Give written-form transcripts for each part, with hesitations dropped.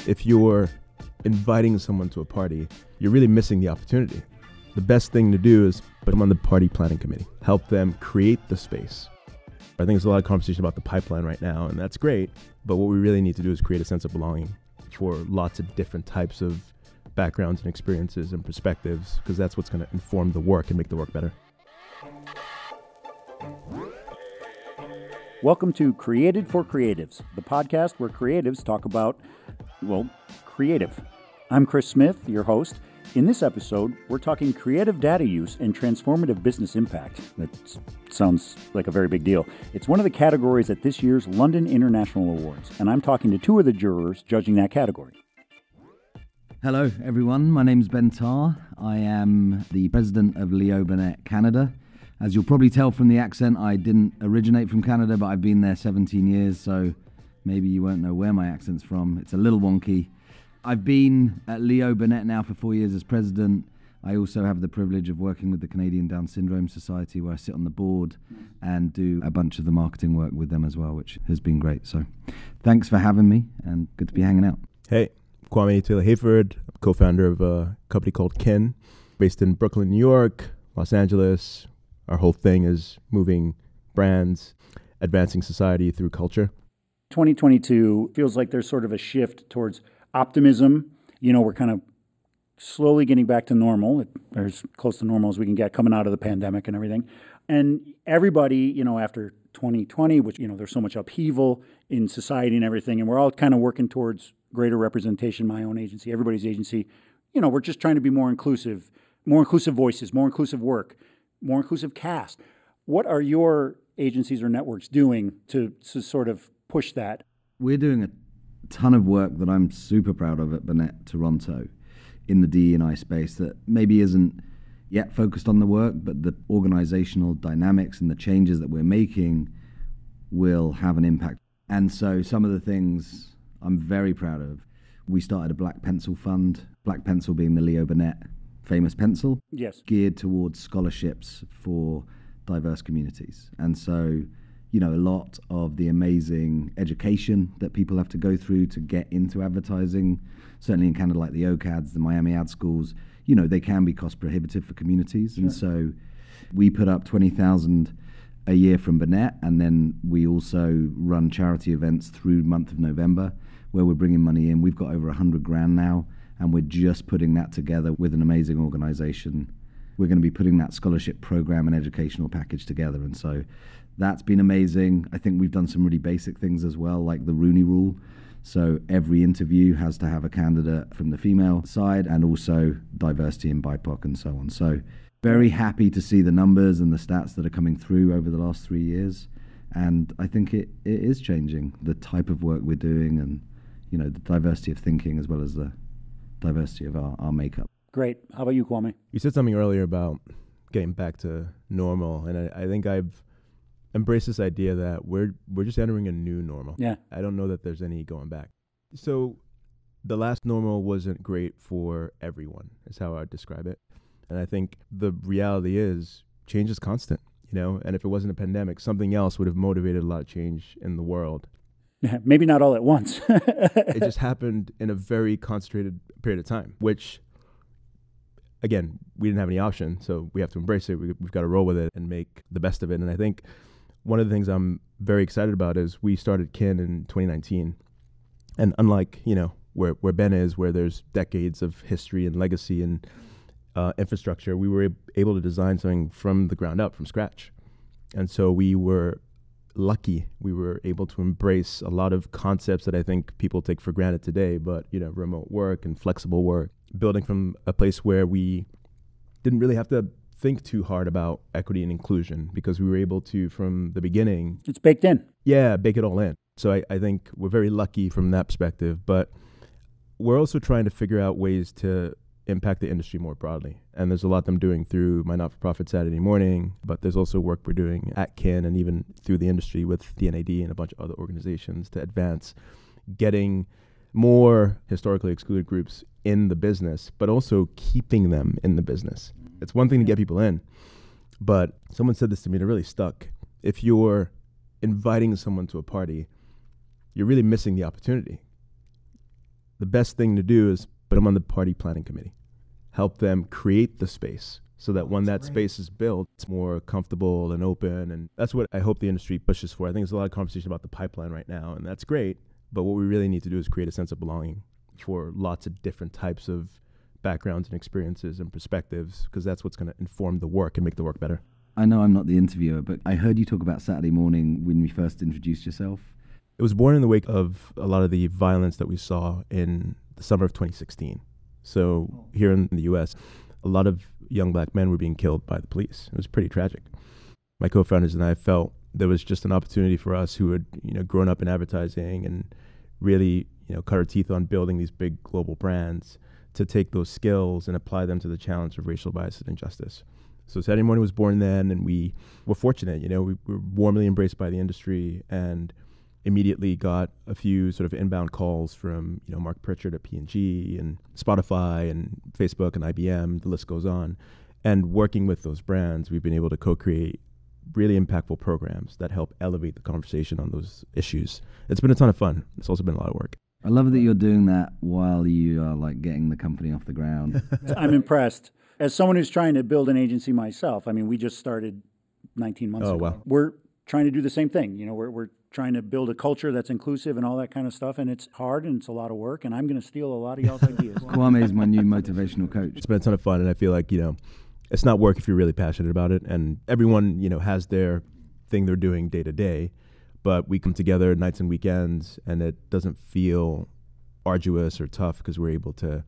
If you're inviting someone to a party, you're really missing the opportunity. The best thing to do is put them on the party planning committee, help them create the space. I think there's a lot of conversation about the pipeline right now, and that's great, but what we really need to do is create a sense of belonging for lots of different types of backgrounds and experiences and perspectives, because that's what's going to inform the work and make the work better. Welcome to Created for Creatives, the podcast where creatives talk about, creative. I'm Chris Smith, your host. In this episode, we're talking creative data use and transformative business impact. That sounds like a very big deal. It's one of the categories at this year's London International Awards, and I'm talking to two of the jurors judging that category. Hello, everyone. My name's Ben Tarr. I am the president of Leo Burnett, Canada. As you'll probably tell from the accent, I didn't originate from Canada, but I've been there 17 years, so maybe you won't know where my accent's from. It's a little wonky. I've been at Leo Burnett now for 4 years as president. I also have the privilege of working with the Canadian Down Syndrome Society, where I sit on the board and do a bunch of the marketing work with them as well, which has been great. So thanks for having me, and good to be hanging out. Hey, Kwame Taylor-Hayford, co-founder of a company called Kin, based in Brooklyn, New York, Los Angeles. Our whole thing is moving brands, advancing society through culture. 2022 feels like there's sort of a shift towards optimism. You know, we're kind of slowly getting back to normal. They're as close to normal as we can get coming out of the pandemic and everything. And everybody, after 2020, which, there's so much upheaval in society and everything, and we're all kind of working towards greater representation, my own agency, everybody's agency. We're just trying to be more inclusive voices, more inclusive work, more inclusive cast. What are your agencies or networks doing to sort of push that? We're doing a ton of work that I'm super proud of at Burnett Toronto in the DE&I space that maybe isn't yet focused on the work, but the organizational dynamics and the changes that we're making will have an impact. And so some of the things I'm very proud of, we started a Black Pencil Fund, Black Pencil being the Leo Burnett famous pencil, yes, geared towards scholarships for diverse communities. And so, a lot of the amazing education that people have to go through to get into advertising, certainly in Canada, like the OCADs, the Miami ad schools, they can be cost prohibitive for communities. Sure. And so we put up $20,000 a year from Burnett, and then we also run charity events through the month of November where we're bringing money in. We've got over $100,000 now, and we're just putting that together with an amazing organization. We're going to be putting that scholarship program and educational package together. And so that's been amazing. I think we've done some really basic things as well, like the Rooney Rule. So every interview has to have a candidate from the female side, and also diversity in BIPOC and so on. So very happy to see the numbers and the stats that are coming through over the last 3 years. And I think it is changing the type of work we're doing, and the diversity of thinking as well as the diversity of our makeup. Great. How about you, Kwame? You said something earlier about getting back to normal, and I think I've embraced this idea that we're just entering a new normal. Yeah. I don't know that there's any going back. So the last normal wasn't great for everyone, is how I'd describe it. And I think the reality is change is constant, and if it wasn't a pandemic, something else would have motivated a lot of change in the world. Yeah, maybe not all at once. It just happened in a very concentrated period of time, which, again, we didn't have any option, so we have to embrace it. We've got to roll with it and make the best of it. And I think one of the things I'm very excited about is we started Kin in 2019. And unlike, where Ben is, where there's decades of history and legacy and infrastructure, we were able to design something from the ground up, from scratch. And so we were lucky. We were able to embrace a lot of concepts that I think people take for granted today, but, remote work and flexible work, building from a place where we didn't really have to think too hard about equity and inclusion, because we were able to, from the beginning. It's baked in. Yeah, bake it all in. So I think we're very lucky from that perspective, but we're also trying to figure out ways to impact the industry more broadly. And there's a lot I'm doing through my not-for-profit Saturday Morning, but there's also work we're doing at Kin and even through the industry with the NAD and a bunch of other organizations to advance getting more historically excluded groups in the business, but also keeping them in the business. It's one thing to get people in, but someone said this to me and it really stuck. if you're inviting someone to a party, you're really missing the opportunity. The best thing to do is put them on the party planning committee. Help them create the space so that when that space is built, it's more comfortable and open. And that's what I hope the industry pushes for. I think there's a lot of conversation about the pipeline right now, and that's great. But what we really need to do is create a sense of belonging for lots of different types of backgrounds and experiences and perspectives, because that's what's going to inform the work and make the work better. I know I'm not the interviewer, but I heard you talk about Saturday morning when we first introduced yourself. It was born in the wake of a lot of the violence that we saw in the summer of 2016. So here in the U.S., a lot of young black men were being killed by the police. It was pretty tragic. My co-founders and I felt there was just an opportunity for us who had, grown up in advertising and really, cut our teeth on building these big global brands to take those skills and apply them to the challenge of racial bias and injustice. So Saturday Morning was born then, and we were fortunate. We were warmly embraced by the industry and immediately got a few sort of inbound calls from, Mark Pritchard at P&G and Spotify and Facebook and IBM, the list goes on. And working with those brands, we've been able to co-create really impactful programs that help elevate the conversation on those issues. It's been a ton of fun. It's also been a lot of work. I love that you're doing that while you are getting the company off the ground. I'm impressed. As someone who's trying to build an agency myself, we just started 19 months ago. Wow. We're trying to do the same thing. We're trying to build a culture that's inclusive and all that kind of stuff, and it's hard and it's a lot of work, and I'm going to steal a lot of y'all's ideas. Kwame is my new motivational coach. It's been a ton of fun, and I feel like, it's not work if you're really passionate about it, and everyone, has their thing they're doing day to day, but we come together nights and weekends, and it doesn't feel arduous or tough because we're able to,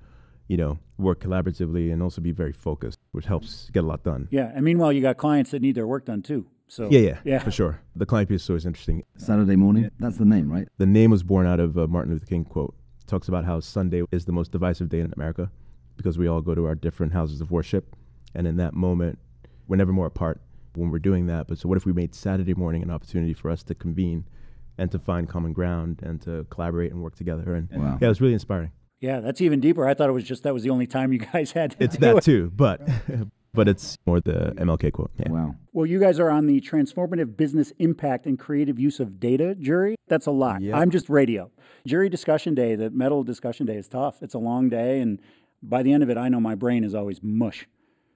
work collaboratively and also be very focused, which helps get a lot done. Yeah, and meanwhile, you got clients that need their work done too. So yeah, for sure. The client piece is always interesting. Saturday Morning, that's the name, right? The name was born out of a Martin Luther King quote. It talks about how Sunday is the most divisive day in America because we all go to our different houses of worship. And in that moment, we're never more apart when we're doing that. But so what if we made Saturday morning an opportunity for us to convene and to find common ground and to collaborate and work together? And wow. Yeah, it was really inspiring. Yeah, that's even deeper. I thought it was just that was the only time you guys had to It's do that it. too, but it's more the MLK quote. Yeah. Wow. Well, you guys are on the Transformative Business Impact and Creative Use of Data jury. That's a lot. Yep. I'm just radio. Jury discussion day, the metal discussion day is tough. It's a long day, and by the end of it, I know my brain is always mush.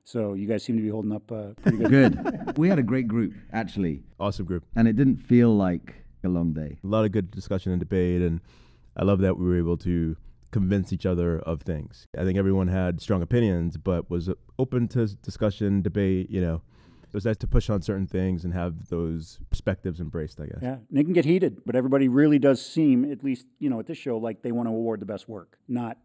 So you guys seem to be holding up pretty good. Good. We had a great group, actually. Awesome group. And it didn't feel like a long day. A lot of good discussion and debate, and I love that we were able to convince each other of things. I think everyone had strong opinions, but was open to discussion, debate, It was nice to push on certain things and have those perspectives embraced, I guess. Yeah, and it can get heated, but everybody really does seem, at least, at this show, like they want to award the best work, not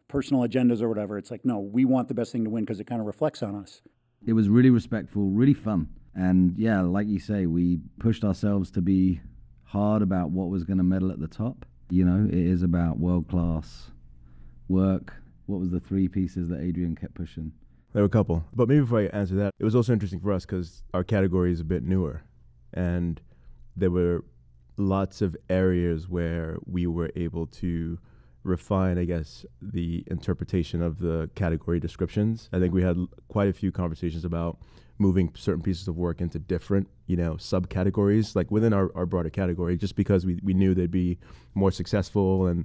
personal agendas or whatever. It's like, no, we want the best thing to win because it kind of reflects on us. It was really respectful, really fun. And yeah, like you say, we pushed ourselves to be hard about what was going to medal at the top. It is about world-class work. What was the three pieces that Adrian kept pushing? There were a couple. But maybe before I answer that, it was also interesting for us because our category is a bit newer. And there were lots of areas where we were able to refine, I guess, the interpretation of the category descriptions. I think we had quite a few conversations about moving certain pieces of work into different, subcategories, like within our broader category, just because we knew they'd be more successful. And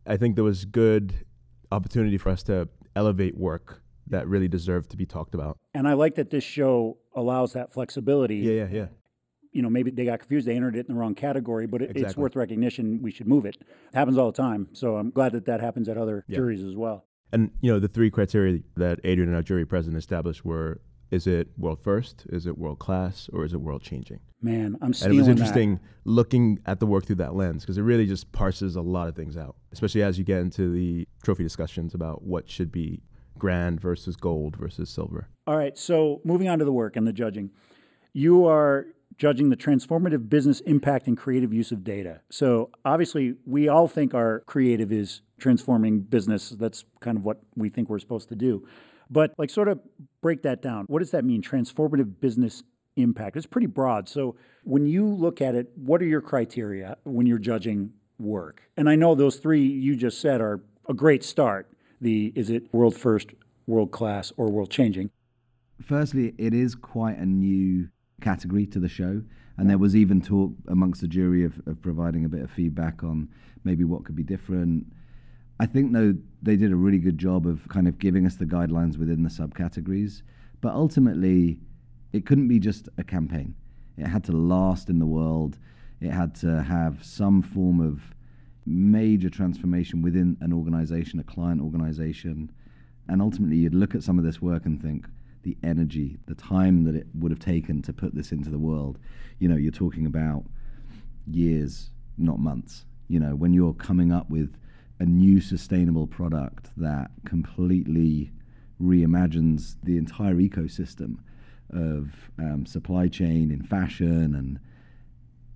I think there was good opportunity for us to elevate work that really deserved to be talked about. And I like that this show allows that flexibility. Yeah. Maybe they got confused. They entered it in the wrong category, but it's Exactly. worth recognition. We should move it. It happens all the time. So I'm glad that happens at other juries as well. And, the three criteria that Adrian and our jury president established were, is it world first, is it world class, or is it world changing? Man, I'm And stealing it was that. interesting looking at the work through that lens because it really just parses a lot of things out, especially as you get into the trophy discussions about what should be grand versus gold versus silver. All right, so moving on to the work and the judging. You are judging the transformative business impact and creative use of data. So obviously, we all think our creative is transforming business. That's kind of what we think we're supposed to do. But sort of break that down. What does that mean, transformative business impact? It's pretty broad. So when you look at it, what are your criteria when you're judging work? And I know those three you just said are a great start. Is it world first, world class, or world changing? Firstly, it is quite a new category to the show. And there was even talk amongst the jury of providing a bit of feedback on maybe what could be different. I think, though, they did a really good job of kind of giving us the guidelines within the subcategories. But ultimately, it couldn't be just a campaign. It had to last in the world. It had to have some form of major transformation within an organization, a client organization. And ultimately, you'd look at some of this work and think, the energy, the time that it would have taken to put this into the world. You know, you're talking about years, not months. You know, when you're coming up with a new sustainable product that completely reimagines the entire ecosystem of supply chain in fashion, and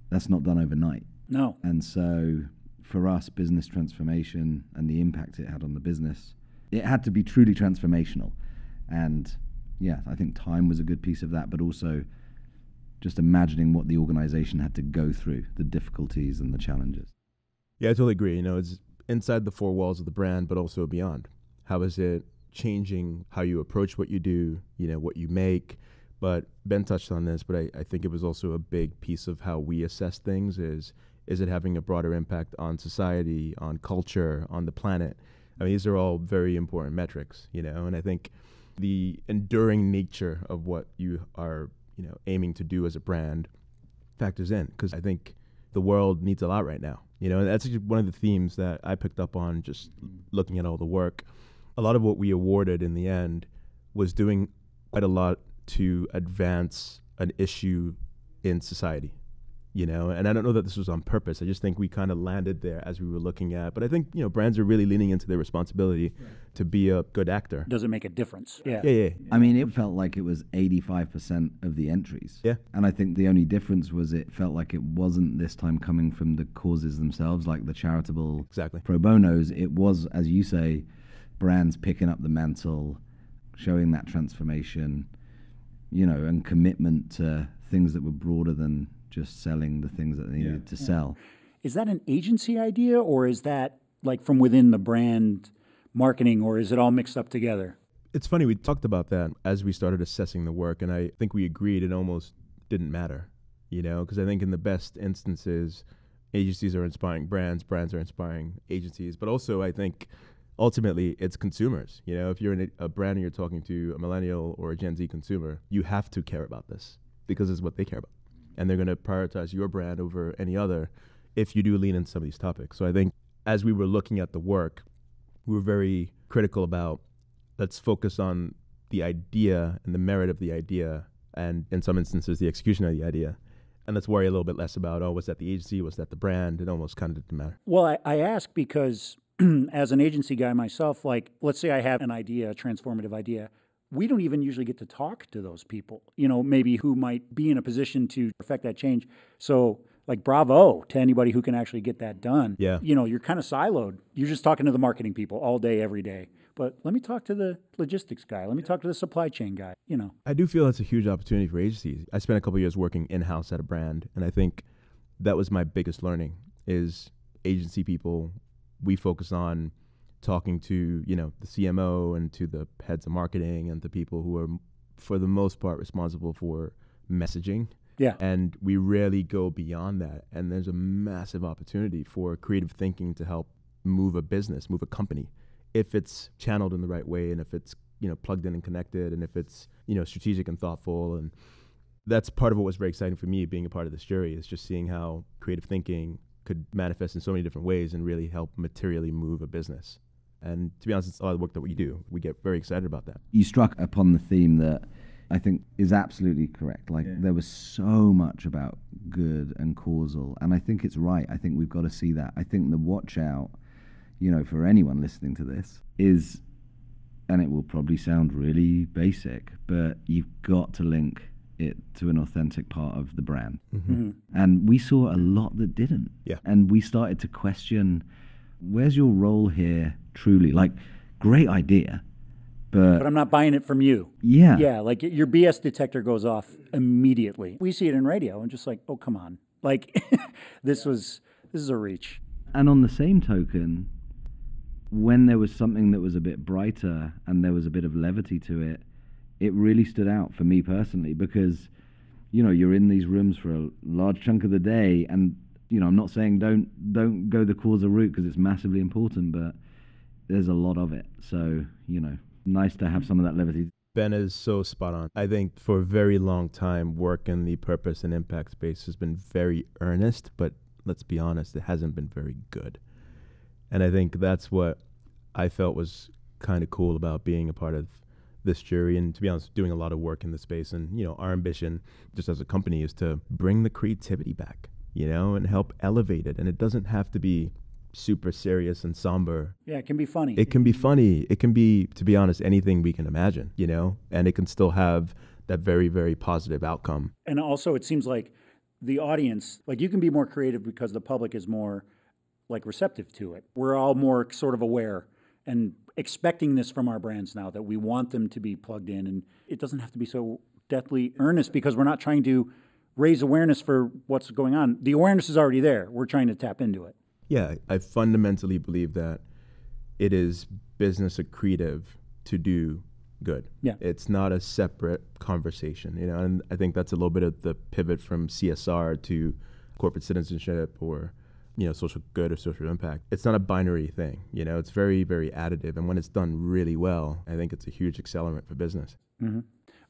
that's not done overnight. No. And so for us, business transformation and the impact it had on the business, it had to be truly transformational. And yeah, I think time was a good piece of that, but also just imagining what the organization had to go through, the difficulties and the challenges. Yeah, I totally agree. You know, it's inside the four walls of the brand, but also beyond. How is it changing how you approach what you do, you know, what you make? But Ben touched on this, but I think it was also a big piece of how we assess things is it having a broader impact on society, on culture, on the planet? I mean, these are all very important metrics, you know, and I think the enduring nature of what you are, you know, aiming to do as a brand factors in, because I think the world needs a lot right now, you know, and that's actually one of the themes that I picked up on just looking at all the work. A lot of what we awarded in the end was doing quite a lot to advance an issue in society, you know, and I don't know that this was on purpose. I just think we kind of landed there as we were looking at, but I think, you know, brands are really leaning into their responsibility to be a good actor. Does it make a difference? Yeah. Yeah. I mean, it felt like it was 85% of the entries. Yeah. And I think the only difference was it felt like it wasn't this time coming from the causes themselves, like the charitable Exactly. pro bonos. It was, as you say, brands picking up the mantle, showing that transformation, you know, and commitment to things that were broader than just selling the things that they needed to sell. Is that an agency idea, or is that like from within the brand marketing, or is it all mixed up together? It's funny, we talked about that as we started assessing the work, and I think we agreed it almost didn't matter, you know, because I think in the best instances, agencies are inspiring brands, brands are inspiring agencies, but also I think ultimately it's consumers. You know, if you're in a brand and you're talking to a millennial or a Gen Z consumer, you have to care about this because it's what they care about. And they're going to prioritize your brand over any other if you do lean into some of these topics. So I think as we were looking at the work, we were very critical about, let's focus on the idea and the merit of the idea, and in some instances, the execution of the idea. And let's worry a little bit less about, oh, was that the agency? Was that the brand? It almost kind of didn't matter. Well, I ask because as an agency guy myself, like, let's say I have an idea, a transformative idea. We don't even usually get to talk to those people, you know, maybe who might be in a position to affect that change. So, like, bravo to anybody who can actually get that done. Yeah. You know, you're kind of siloed. You're just talking to the marketing people all day, every day. But let me talk to the logistics guy. Let me talk to the supply chain guy, you know. I do feel that's a huge opportunity for agencies. I spent a couple of years working in-house at a brand, and I think that was my biggest learning is agency people, we focus on talking to, you know, the CMO and to the heads of marketing and the people who are, for the most part, responsible for messaging. Yeah. And we rarely go beyond that. And there's a massive opportunity for creative thinking to help move a business, move a company, if it's channeled in the right way and if it's, you know, plugged in and connected and if it's, you know, strategic and thoughtful. And that's part of what was very exciting for me being a part of this jury, is just seeing how creative thinking could manifest in so many different ways and really help materially move a business. And to be honest, it's a lot of the work that we do. We get very excited about that. You struck upon the theme that I think is absolutely correct. Like, there was so much about good and causal, and I think it's right. I think we've got to see that. I think the watch out, you know, for anyone listening to this is, and it will probably sound really basic, but you've got to link it to an authentic part of the brand. And we saw a lot that didn't. Yeah. And we started to question, where's your role here truly? Like, great idea, but I'm not buying it from you. Yeah. Yeah, like your BS detector goes off immediately. We see it in radio and just like, oh, come on. Like, this is a reach. And on the same token, when there was something that was a bit brighter and there was a bit of levity to it, it really stood out for me personally, because you're in these rooms for a large chunk of the day, and I'm not saying don't go the causal route because it's massively important, but there's a lot of it. So nice to have some of that levity. Ben is so spot on. I think for a very long time, work in the purpose and impact space has been very earnest, but let's be honest, it hasn't been very good. And I think that's what I felt was kind of cool about being a part of this jury, and to be honest, doing a lot of work in the space. And our ambition just as a company is to bring the creativity back, and help elevate it. And it doesn't have to be super serious and somber. Yeah, it can be funny. It can be funny. It can be, to be honest, anything we can imagine, and it can still have that very, very positive outcome. And also it seems like the audience, like you can be more creative because the public is more like receptive to it. We're all more sort of aware and expecting this from our brands now, that we want them to be plugged in, and it doesn't have to be so deathly earnest because we're not trying to raise awareness for what's going on. The awareness is already there. We're trying to tap into it. Yeah, I fundamentally believe that it is business accretive to do good. Yeah. It's not a separate conversation, and I think that's a little bit of the pivot from CSR to corporate citizenship or, social good or social impact. It's not a binary thing, it's very, very additive. And when it's done really well, I think it's a huge accelerant for business. Mm-hmm.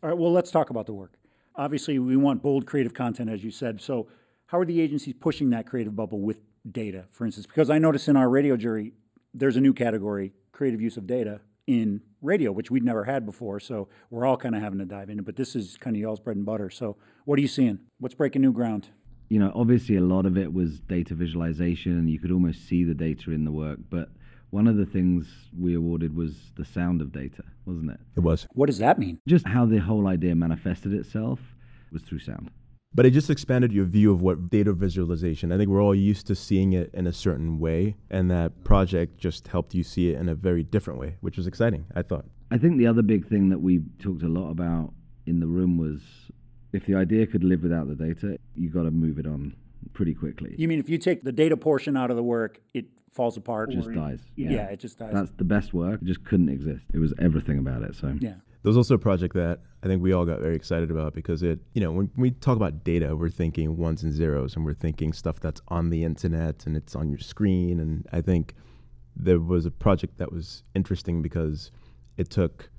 All right, well, let's talk about the work. Obviously, we want bold creative content, as you said. So how are the agencies pushing that creative bubble with data, for instance? Because I noticed in our radio jury, there's a new category, creative use of data in radio, which we'd never had before. So we're all kind of having to dive into it. But this is kind of y'all's bread and butter. So what are you seeing? What's breaking new ground? Obviously a lot of it was data visualization, and you could almost see the data in the work. But one of the things we awarded was the sound of data, wasn't it? It was. What does that mean? Just how the whole idea manifested itself was through sound. But it just expanded your view of what data visualization. I think we're all used to seeing it in a certain way, and that project just helped you see it in a very different way, which was exciting, I thought. I think the other big thing that we talked a lot about in the room was if the idea could live without the data, you got to move it on pretty quickly. You mean if you take the data portion out of the work, it falls apart? It just dies. Yeah, it just dies. That's the best work. It just couldn't exist. It was everything about it. So yeah. There was also a project that I think we all got very excited about because it, when we talk about data, we're thinking ones and zeros, and we're thinking stuff that's on the internet and it's on your screen. And I think there was a project that was interesting because it took,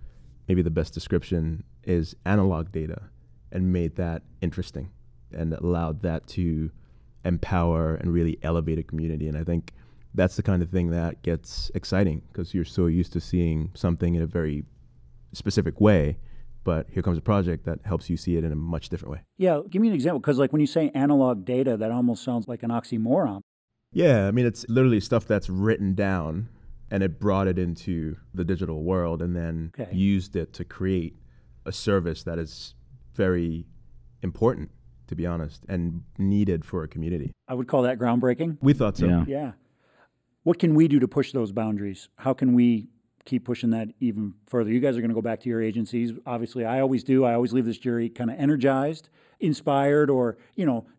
maybe the best description is analog data, and made that interesting and allowed that to empower and really elevate a community. And I think that's the kind of thing that gets exciting because you're so used to seeing something in a very specific way, but here comes a project that helps you see it in a much different way. Yeah, give me an example, because like when you say analog data, that almost sounds like an oxymoron. Yeah, I mean, it's literally stuff that's written down and it brought it into the digital world and then used it to create a service that is very important, to be honest, and needed for a community. I would call that groundbreaking. We thought so. Yeah. What can we do to push those boundaries? How can we keep pushing that even further? You guys are going to go back to your agencies. Obviously, I always do. I always leave this jury kind of energized, inspired, or,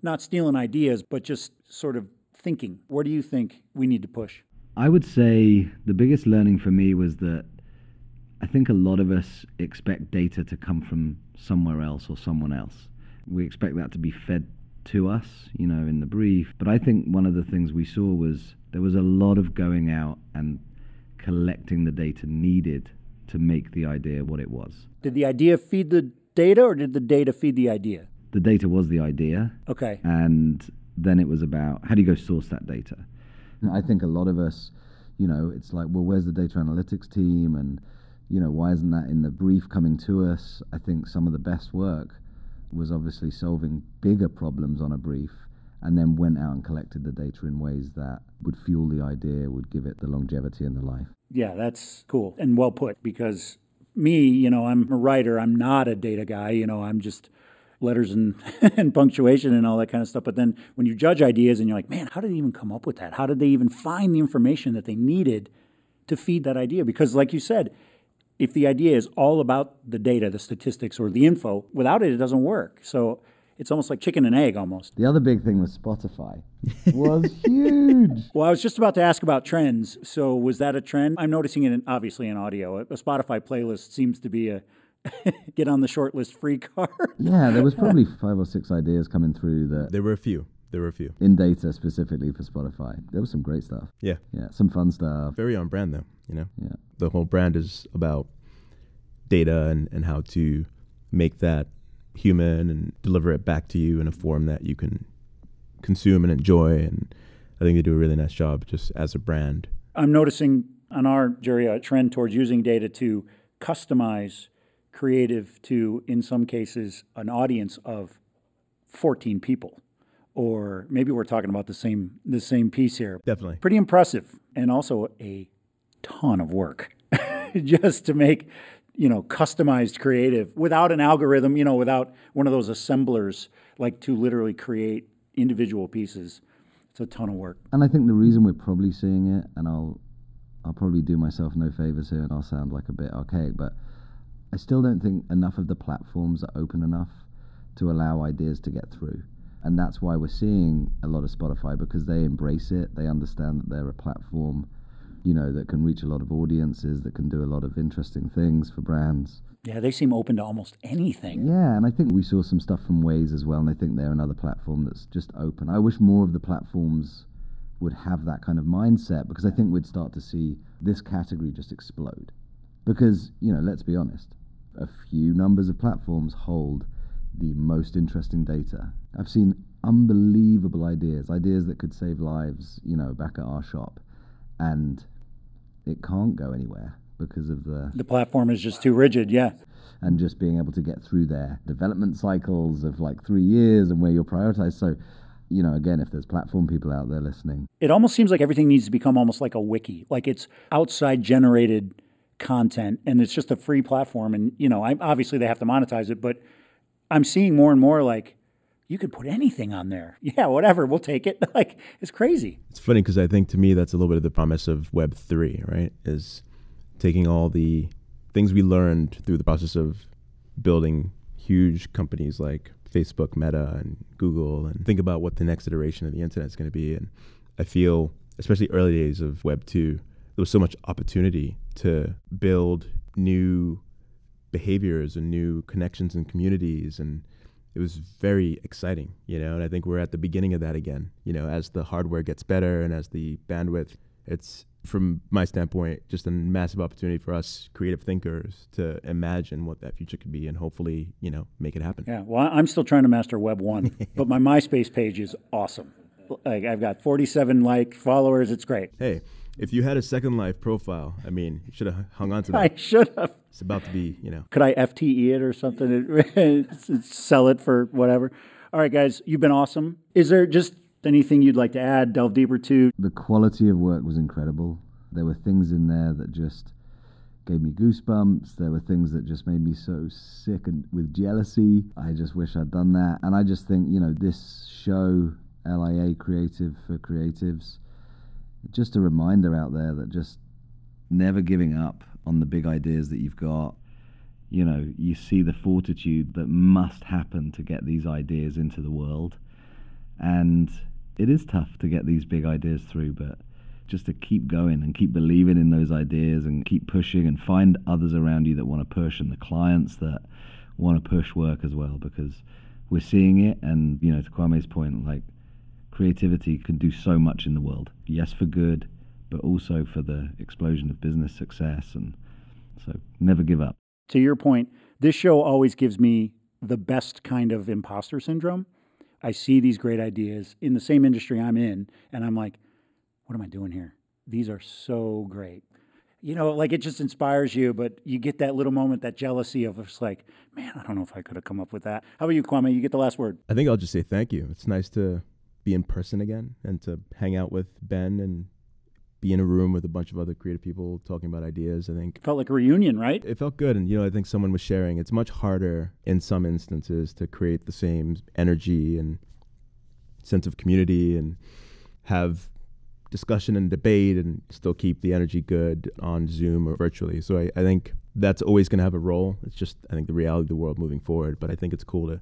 not stealing ideas, but just sort of thinking. Where do you think we need to push? I would say the biggest learning for me was that I think a lot of us expect data to come from somewhere else or someone else. We expect that to be fed to us, in the brief. But I think one of the things we saw was there was a lot of going out and collecting the data needed to make the idea what it was. Did the idea feed the data, or did the data feed the idea? The data was the idea. Okay. And then it was about how do you go source that data? And I think a lot of us, it's like, well, where's the data analytics team? And, why isn't that in the brief coming to us? I think some of the best work was obviously solving bigger problems on a brief, and then went out and collected the data in ways that would fuel the idea, would give it the longevity and the life. Yeah, that's cool and well put, because me, I'm a writer. I'm not a data guy. I'm just letters and, and punctuation and all that kind of stuff. But then when you judge ideas and you're like, man, how did they even come up with that? How did they even find the information that they needed to feed that idea? Because like you said, if the idea is all about the data, the statistics, or the info, without it, it doesn't work. So it's almost like chicken and egg almost. The other big thing was Spotify. Was huge. Well, I was just about to ask about trends. So was that a trend? I'm noticing it obviously in audio. A Spotify playlist seems to be get on the shortlist free card. Yeah, there was probably 5 or 6 ideas coming through that There were a few. in data specifically for Spotify. There was some great stuff. Yeah. Yeah, some fun stuff. Very on brand though, you know? Yeah. The whole brand is about data and how to make that human and deliver it back to you in a form that you can consume and enjoy. And I think they do a really nice job just as a brand. I'm noticing on our jury a trend towards using data to customize creative to, in some cases, an audience of 14 people. Or maybe we're talking about the same piece here. Definitely. Pretty impressive, and also a ton of work just to make, customized creative without an algorithm, without one of those assemblers, like to literally create individual pieces. It's a ton of work. And I think the reason we're probably seeing it, and I'll probably do myself no favors here and I'll sound like a bit archaic, but I still don't think enough of the platforms are open enough to allow ideas to get through. And that's why we're seeing a lot of Spotify, because they embrace it. They understand that they're a platform, that can reach a lot of audiences, that can do a lot of interesting things for brands. Yeah, they seem open to almost anything. Yeah, and I think we saw some stuff from Waze as well, and I think they're another platform that's just open. I wish more of the platforms would have that kind of mindset, because I think we'd start to see this category just explode. Because, let's be honest, a few numbers of platforms hold the most interesting data. I've seen unbelievable ideas that could save lives, back at our shop, and it can't go anywhere because of the platform is just too rigid, yeah. And just being able to get through their development cycles of like 3 years and where you're prioritized. So, again, if there's platform people out there listening. It almost seems like everything needs to become almost like a wiki, like it's outside generated content and it's just a free platform. And, obviously they have to monetize it, but I'm seeing more and more like, you could put anything on there. Yeah, whatever, we'll take it. Like, it's crazy. It's funny because I think to me that's a little bit of the promise of Web3, right? Is taking all the things we learned through the process of building huge companies like Facebook, Meta, and Google, and think about what the next iteration of the internet is going to be. And I feel, especially early days of Web 2, there was so much opportunity to build new behaviors and new connections and communities, and it was very exciting, and I think we're at the beginning of that again, as the hardware gets better and as the bandwidth, it's, from my standpoint, just a massive opportunity for us creative thinkers to imagine what that future could be and hopefully, make it happen. Yeah, well, I'm still trying to master Web 1, but my MySpace page is awesome. Like, I've got 47 followers. It's great. Hey, if you had a Second Life profile, you should have hung on to that. I should have. It's about to be, Could I FTE it or something? Sell it for whatever. All right, guys, you've been awesome. Is there just anything you'd like to add, delve deeper to? The quality of work was incredible. There were things in there that just gave me goosebumps. There were things that just made me so sick and with jealousy. I just wish I'd done that. And I just think, this show, LIA Creative for Creatives, just a reminder out there that just never giving up on the big ideas that you've got. You see the fortitude that must happen to get these ideas into the world. And it is tough to get these big ideas through, but just to keep going and keep believing in those ideas and keep pushing and find others around you that want to push and the clients that want to push work as well, because we're seeing it. And, to Kwame's point, like, creativity can do so much in the world. Yes, for good, but also for the explosion of business success. And so never give up. To your point, this show always gives me the best kind of imposter syndrome. I see these great ideas in the same industry I'm in, and I'm like, what am I doing here? These are so great. It just inspires you, but you get that little moment, that jealousy of just like, man, I don't know if I could have come up with that. How about you, Kwame? You get the last word. I think I'll just say thank you. It's nice to be in person again and to hang out with Ben and be in a room with a bunch of other creative people talking about ideas. I think felt like a reunion, right? It felt good. And, I think someone was sharing, it's much harder in some instances to create the same energy and sense of community and have discussion and debate and still keep the energy good on Zoom or virtually. So I think that's always going to have a role. It's just, I think, the reality of the world moving forward. But I think it's cool to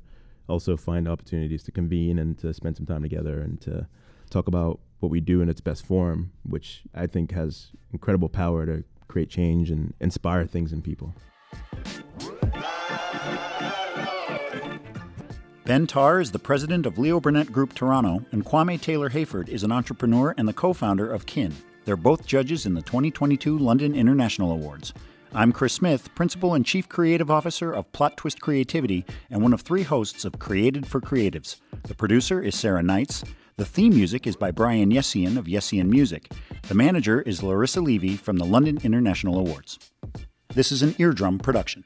also find opportunities to convene and to spend some time together and to talk about what we do in its best form, which I think has incredible power to create change and inspire things in people. Ben Tarr is the president of Leo Burnett Group Toronto, and Kwame Taylor-Hayford is an entrepreneur and the co-founder of Kin. They're both judges in the 2022 London International Awards. I'm Chris Smith, Principal and Chief Creative Officer of Plot Twist Creativity and one of 3 hosts of Created for Creatives. The producer is Sarah Knights. The theme music is by Brian Yessian of Yessian Music. The manager is Larissa Levy from the London International Awards. This is an Eardrum production.